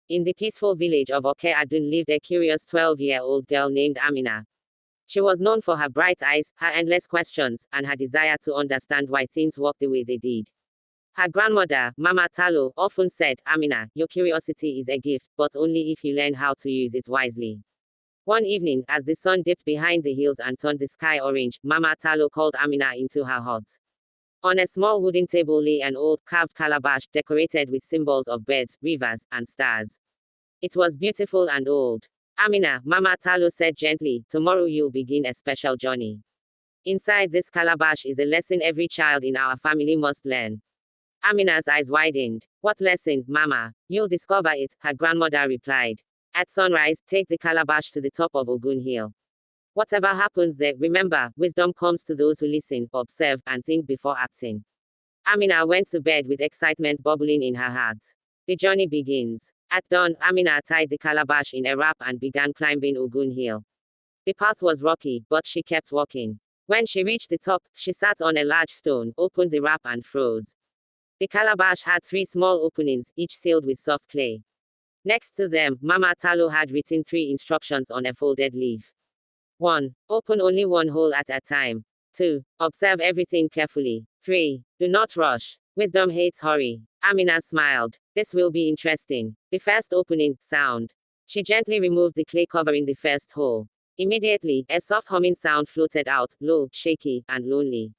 In the peaceful village of Oke Adun lived a curious 12-year-old girl named Amina. She was known for her bright eyes, her endless questions, and her desire to understand why things worked the way they did. Her grandmother, Mama Talo, often said, Amina, your curiosity is a gift, but only if you learn how to use it wisely. One evening, as the sun dipped behind the hills and turned the sky orange, Mama Talo called Amina into her hut. On a small wooden table lay an old, carved calabash decorated with symbols of birds, rivers, and stars. It was beautiful and old. Amina, Mama Talo said gently, tomorrow you'll begin a special journey. Inside this calabash is a lesson every child in our family must learn. Amina's eyes widened. What lesson, Mama? You'll discover it, her grandmother replied. At sunrise, take the calabash to the top of Ogun Hill. Whatever happens there, remember, wisdom comes to those who listen, observe, and think before acting. Amina went to bed with excitement bubbling in her heart. The journey begins. At dawn, Amina tied the calabash in a wrap and began climbing Ogun Hill. The path was rocky, but she kept walking. When she reached the top, she sat on a large stone, opened the wrap and froze. The calabash had 3 small openings, each sealed with soft clay. Next to them, Mama Talo had written 3 instructions on a folded leaf. 1. Open only one hole at a time. 2. Observe everything carefully. 3. Do not rush. Wisdom hates hurry. Amina smiled. This will be interesting. The first opening, sound. She gently removed the clay covering the first hole. Immediately, a soft humming sound floated out, low, shaky, and lonely.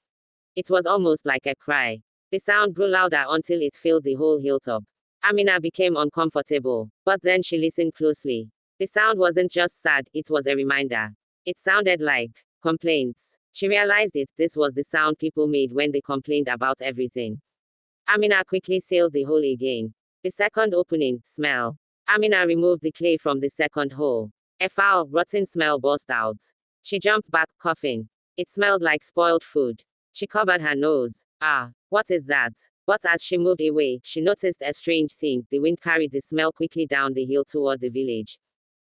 It was almost like a cry. The sound grew louder until it filled the whole hilltop. Amina became uncomfortable, but then she listened closely. The sound wasn't just sad, it was a reminder. It sounded like complaints. She realized this was the sound people made when they complained about everything. Amina quickly sealed the hole again. The second opening, smell. Amina removed the clay from the second hole. A foul, rotten smell burst out. She jumped back, coughing. It smelled like spoiled food. She covered her nose. Ah, what is that? But as she moved away, she noticed a strange thing. The wind carried the smell quickly down the hill toward the village.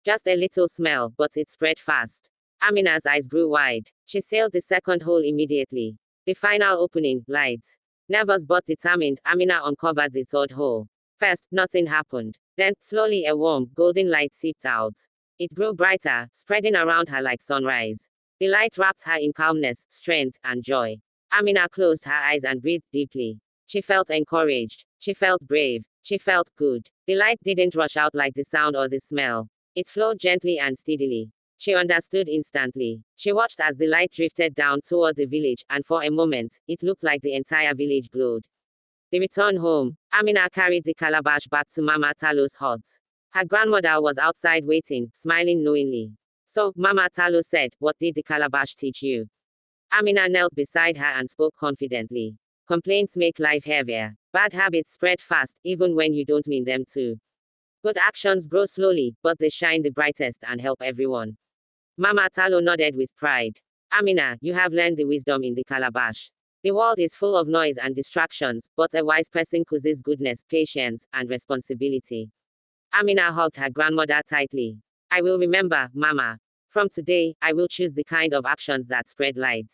Just a little smell, but it spread fast. Amina's eyes grew wide. She sealed the second hole immediately. The final opening, light. Nervous but determined, Amina uncovered the third hole. First, nothing happened. Then, slowly a warm, golden light seeped out. It grew brighter, spreading around her like sunrise. The light wrapped her in calmness, strength, and joy. Amina closed her eyes and breathed deeply. She felt encouraged. She felt brave. She felt good. The light didn't rush out like the sound or the smell. It flowed gently and steadily. She understood instantly. She watched as the light drifted down toward the village, and for a moment, it looked like the entire village glowed. They returned home. Amina carried the calabash back to Mama Talo's hut. Her grandmother was outside waiting, smiling knowingly. So, Mama Talo said, what did the calabash teach you? Amina knelt beside her and spoke confidently. Complaints make life heavier. Bad habits spread fast, even when you don't mean them to. Good actions grow slowly, but they shine the brightest and help everyone. Mama Talo nodded with pride. Amina, you have learned the wisdom in the calabash. The world is full of noise and distractions, but a wise person possesses goodness, patience, and responsibility. Amina hugged her grandmother tightly. I will remember, Mama. From today, I will choose the kind of actions that spread light.